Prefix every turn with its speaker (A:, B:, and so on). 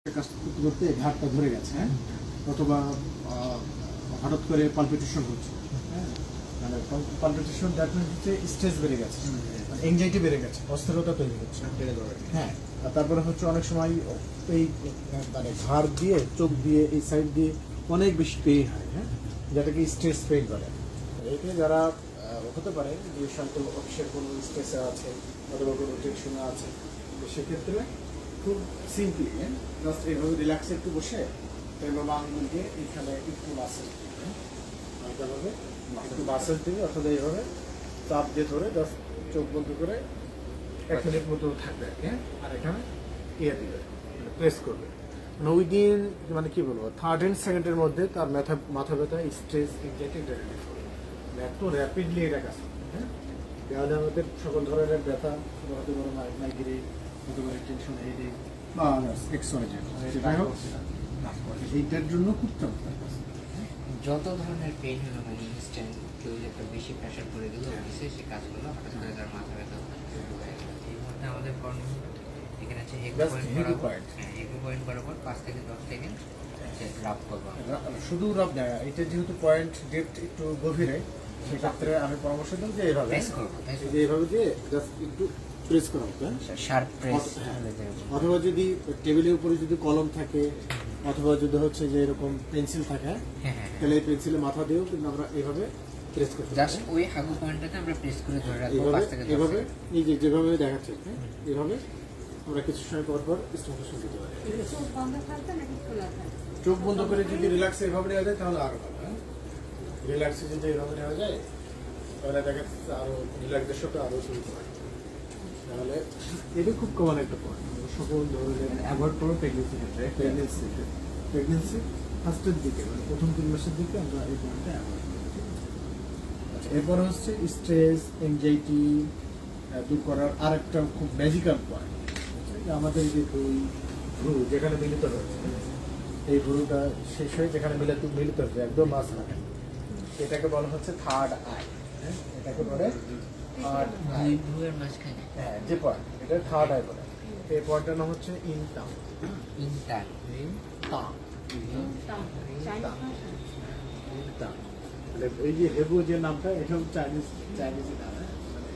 A: কাজ করতে করতে ঘাটটা ধরে গেছে, হ্যাঁ, অথবা হঠাৎ করে পালপিটেশন হচ্ছে, হ্যাঁ, মানে পালপিটেশন দ্যাট মিনস হচ্ছে স্ট্রেস বেড়ে গেছে, মানে এংজাইটি বেড়ে গেছে, অস্থিরতা তৈরি হচ্ছে, হ্যাঁ। আর তারপরে হচ্ছে অনেক সময় এই মানে ঘাড় দিয়ে চোখ দিয়ে এই সাইড দিয়ে অনেক বেশি পেইন হয়, হ্যাঁ, যেটাকে স্ট্রেস পেইন বলে। এতে যারা হতে পারে যে শান্ত অফিসের কোনো স্ট্রেসে আছে অথবা কোনো টেনশনে আছে, তো সেক্ষেত্রে খুব সিম্পলি জাস্ট এইভাবে রিল্যাক্সে একটু বসে এভাবে আঙুল দিয়ে এইখানে একটু মাসেজ দিবে, এইভাবে একটু মাসেজ দিবে, অথবা এইভাবে চাপ দিয়ে ধরে জাস্ট চোখ বন্ধ করে 1 মিনিট মতো থাকবে, হ্যাঁ। আর এখানে দিবে, প্রেস করবে, মানে উইদিন মানে কি বলবো 30 সেকেন্ডের মধ্যে তার মাথা ব্যথা স্ট্রেস এনজাইটি রিলিফ হবে। এত র্যাপিডলি এটা কাজ করবে, হ্যাঁ। তাহলে আমাদের সকল ধরনের ব্যথা, হতে পারে মাইগ্রেন, হতে পারে টেনশন, হেডেক বা এক্সওয়াইজেড, সেটাই হোক, এইটার জন্য খুব চমৎকার কাজ।
B: যত ধরনের পেইন হলো মানে ইনস্ট্যান্ট কেউ যে একটা বেশি প্রেশার করে দিল অফিসে সে কাজগুলো হঠাৎ করে তার মাথা ব্যথা শুরু হয়ে গেল। এই মুহূর্তে আমাদের কর্নার এখানে আছে হেগু পয়েন্ট, হ্যাঁ, হেগু পয়েন্ট বরাবর 5 থেকে 10 সেকেন্ড রাব করবো।
A: শুধু রাব দেয়, এটা যেহেতু পয়েন্ট ডেপথ একটু গভীরে, সেক্ষেত্রে আমি পরামর্শ দিই যে এইভাবে
B: প্রেস করবো,
A: যে এইভাবে দিয়ে জাস্ট একটু প্রেস করা হতো,
B: শার্প প্রেস।
A: অথবা যদি টেবিলের উপরে যদি কলম থাকে, অথবা যদি হচ্ছে যে এরকম পেন্সিল থাকে, তাহলে এই পেন্সিলে মাথা দিয়েও কিন্তু আমরা এইভাবে প্রেস করতে
B: জাস্ট ওই হাগু পয়েন্টটাতে আমরা প্রেস করে ধরে রাখবো 5 থেকে 10
A: এইভাবে
B: সেকেন্ড।
A: এই যে যেভাবে দেখাচ্ছে, হ্যাঁ, এইভাবে আমরা কিছু সময় পর পর স্টিমুলেশন দিতে পারি। চোখ বন্ধ করে যদি রিল্যাক্সে এভাবে নেওয়া যায় তাহলে আরো ভালো, হ্যাঁ। রিল্যাক্সে যদি এভাবে নেওয়া যায় তাহলে দেখা যাচ্ছে আরো রিল্যাক্সেশনটা আরো শুরু হয়। তাহলে এটা খুব কমন একটা পয়েন্ট, সকল ধরনের
C: অ্যাভয়েড করবো প্রেগনেন্সি ক্ষেত্রে।
A: প্রেগনেন্সি ফার্স্টের দিকে, মানে প্রথম 3 মাসের দিকে আমরা এই পয়েন্টটা অ্যাভয়েড করি। আচ্ছা, এরপর হচ্ছে স্ট্রেস এনজাইটি দূর করার আরেকটা খুব ম্যাজিক্যাল পয়েন্ট, আমাদের যে ভ্রু যেখানে মিলিত হচ্ছে, এই ভ্রুটা শেষ হয়ে যেখানে মিলিত হচ্ছে একদম মাঝখানে, এটাকে বলা হচ্ছে থার্ড আই, হ্যাঁ, এটাকে বলে থার্ড আই,
B: ভুয়ের মাঝখানে,
A: হ্যাঁ, যে পয়েন্ট এটা থার্ড আই বলে। এই পয়েন্টটার নাম হচ্ছে ইনটাং,
B: ইনটান
A: এই যে হেবু যে নামটা, এটা চাইনিজ নাম, মানে